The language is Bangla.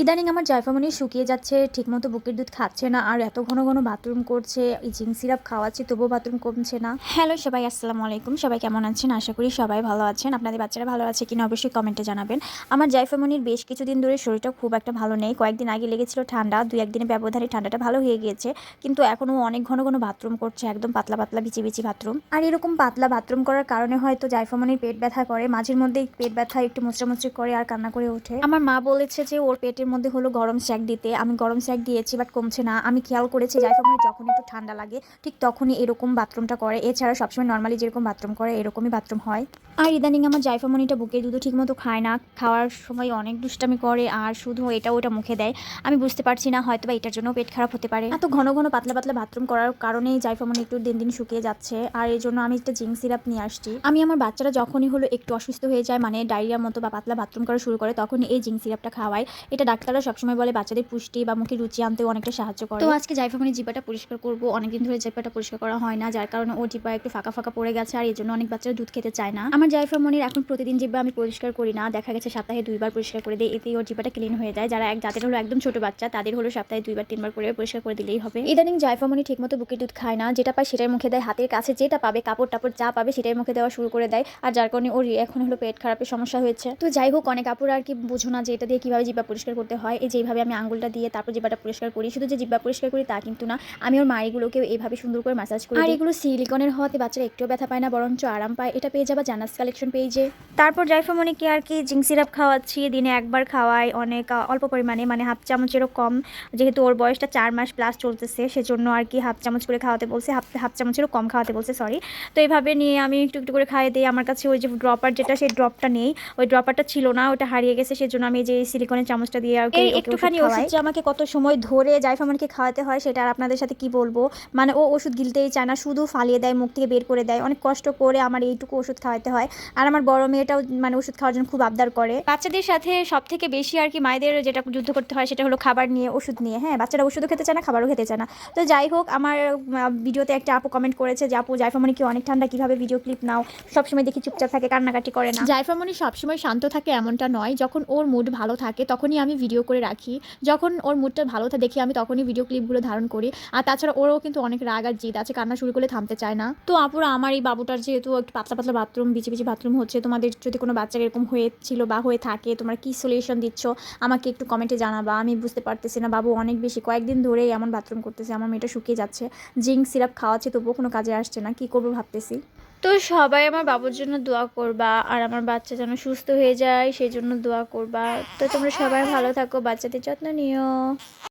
ইদানিং আমার জায়ফামনি শুকিয়ে যাচ্ছে, ঠিকমতো বুকের দুধ খাচ্ছে না, আর এত ঘন ঘন বাথরুম করছে। এই জিঙ্ক সিরাপ খাওয়াচ্ছি তবুও বাথরুম কমছে না। হ্যালো সবাই, আসসালামু আলাইকুম। সবাই কেমন আছেন? আশা করি সবাই ভালো আছেন। আপনাদের বাচ্চারা ভালো আছে কিনা অবশ্যই কমেন্টে জানাবেন। আমার জায়ফামনির বেশ কিছুদিন ধরে শরীরটা খুব একটা ভালো নেই। কয়েকদিন আগে লেগেছিল ঠান্ডা, 2-1 দিনের ব্যবধানে ঠান্ডাটা ভালো হয়ে গিয়েছে, কিন্তু এখনও অনেক ঘন ঘন বাথরুম করছে, একদম পাতলা পাতলা বিচি বিচি বাথরুম। আর এরকম পাতলা বাথরুম করার কারণে হয়তো জায়ফামনির পেট ব্যথা করে, মাঝের মধ্যে পেট ব্যথা একটু মোচড়ামুচড়ি করে আর কান্না করে ওঠে। আমার মা বলেছে যে ওর পেটের মধ্যে হলো গরম স্যাক দিতে। আমি গরম স্যাক দিয়েছি, বাট কমছে না। আমি খেয়াল করেছি জায়ফামনির যখন একটু ঠান্ডা লাগে ঠিক তখনই এরকম বাথরুমটা করে, এছাড়া সবসময় নর্মালি যেরকম বাথরুম করে এরকমই বাথরুম হয়। আর ইদানিং আমার জায়ফামনিটা বুকের দুধও ঠিকমতো খায় না, খাওয়ার সময় অনেক দুষ্টামি করে আর শুধু এটা ওটা মুখে দেয়। আমি বুঝতে পারছি না, হয়তো বা এটার জন্য পেট খারাপ হতে পারে। এত ঘন ঘন পাতলা পাতলা বাথরুম করার কারণেই জায়ফামনি একটু দিন দিন শুকিয়ে যাচ্ছে, আর এই জন্য আমি একটা জিঙ্ক সিরাপ নিয়ে আসছি। আমি আমার বাচ্চারা যখনই হলো একটু অসুস্থ হয়ে যায়, মানে ডায়রিয়ার মতো বা পাতলা বাথরুম করা শুরু করে, তখন এই জিঙ্ক সিরাপটা খাওয়াই। এটা ডাক্তাররা সবসময় বলে বাচ্চাদের পুষ্টি বা মুখে রুচি আনতেও অনেকটা সাহায্য করে। তো আজকে জায়ফামনির জিহ্বাটা পরিষ্কার করব। অনেকদিন ধরে জিহ্বাটা পরিষ্কার করা হয় না, যার কারণে ওর জিহ্বা একটু ফাঁকা ফাঁকা পড়ে গেছে, আর এই জন্য অনেক বাচ্চারা দুধ খেতে চায় না। আমার জায়ফামনির এখন প্রতিদিন জিহ্বা আমি পরিষ্কার করি না, দেখা গেছে সপ্তাহে 2 বার পরিষ্কার করে দিই, এতেই ওর জিহ্বাটা ক্লিন হয়ে যায়। যাদের হলো একদম ছোট বাচ্চা তাদের হলো সপ্তাহে 2-3 বার করে পরিষ্কার করে দিলেই হবে। ইদানিং জায়ফামনি ঠিকমতো বুকের দুধ খায় না, যেটা পায় সেটার মুখে দেয়, হাতের কাছে যেটা পাবে কাপড় টাপড় যা পাবে সেটাই মুখে দেওয়া শুরু করে দেয়, আর যার কারণে ওর এখন হলো পেট খারাপের সমস্যা হয়েছে। তো যাই হোক, অনেক আপুরা আর কি বুঝো না যে এটা দিয়ে কিভাবে জিহ্বা পরিষ্কার করতে হয়। এই যেভাবে আমি আঙ্গুলটা দিয়ে তারপর জিহ্বাটা পরিষ্কার করি, শুধু যে জিহ্বা পরিষ্কার করি তা কিন্তু না, আমি ওর মাড়িগুলোকেও এইভাবে সুন্দর করে ম্যাসাজ করি। আর এগুলো সিলিকনের হওয়াতে বাচ্চারা একটুও ব্যথা পায় না, বরঞ্চ আরাম পায়। এটা পেয়ে যাবা জানাস কালেকশন পেজে। তারপর জায়ফামনিকে আর কি জিঙ্ক সিরাপ খাওয়াচ্ছি, দিনে 1 বার খাওয়াই, অনেক অল্প পরিমাণে, মানে হাফ চামচেরও কম। যেহেতু ওর বয়সটা 4 মাস প্লাস চলতেছে, সেজন্য আর কি হাফ চামচ করে খাওয়াতে বলছে, হাফ চামচেরও কম খাওয়াতে বলছে, সরি। তো এইভাবে নিয়ে আমি একটু একটু করে খাইয়ে দিই। আমার কাছে ওই যে ড্রপার যেটা, সেই ড্রপটা নেই, ওই ড্রপারটা ছিল না, ওটা হারিয়ে গেছে, সেজন্য আমি যে সিলিকনের চামচটা দিয়ে আর কি একটুখানি ওষুধ যে আমাকে কত সময় ধরে জায়ফামনিকে খাওয়াতে হয় সেটা আর আপনাদের সাথে কি বলবো। মানে ও ওষুধ গিলতেই চায় না, শুধু ফালিয়ে দেয়, মুখ থেকে বের করে দেয়। অনেক কষ্ট করে আমার এইটুকু ওষুধ খাওয়াতে হয়। আর আমার বড় মেয়েটাও মানে ওষুধ খাওয়ার জন্য খুব আবদার করে। বাচ্চাদের সাথে সব থেকে বেশি আর কি মায়েদের যেটা যুদ্ধ করতে হয় সেটা হলো খাবার নিয়ে, ওষুধ নিয়ে। হ্যাঁ, বাচ্চারা ওষুধও খেতে চায় না, খাবারও খেতে চায় না। তো যাই হোক, আমার ভিডিওতে একটা আপু কমেন্ট করেছে যে আপু জায়ফামনি কি অনেক ঠান্ডা, কিভাবে ভিডিও ক্লিপ নাও, সবসময় দেখি চুপচাপ থাকে, কান্নাকাটি করে না। জায়ফামনি সবসময় শান্ত থাকে এমনটা নয়, যখন ওর মুড ভালো থাকে তখনই আমি ভিডিও করে রাখি। যখন ওর মুডটা ভালো দেখি আমি, তখনই ভিডিও ক্লিপগুলো ধারণ করি। আর তাছাড়া ওরও কিন্তু অনেক রাগ আর জিদ আছে, কান্না শুরু করলে থামতে চায় না। তো আপুরা, আমার এই বাবুটার যেহেতু একটু পাতলা পাতলা বাথরুম, বিচি বিচি বাথরুম হচ্ছে, তোমাদের যদি কোনো বাচ্চার এরকম হয়েছিল বা হয়ে থাকে, তোমরা কি সলিউশন দিচ্ছ আমাকে একটু কমেন্টে জানাবা। আমি বুঝতে পারতেছি না, বাবু অনেক বেশি কয়েকদিন ধরেই এমন বাথরুম করতেছে, আমার মেয়েটা শুকিয়ে যাচ্ছে। জিঙ্ক সিরাপ খাওয়াচ্ছে তবুও কোনো কাজে আসছে না, কি করবো ভাবতেছি। তো সবাই আমার বাবুর জন্য দোয়া করবা, আর আমার বাচ্চা যেন সুস্থ হয়ে যায় সেই জন্য দোয়া করবা। তো তোমরা সবাই ভালো থাকো, বাচ্চাদের যত্ন নিও।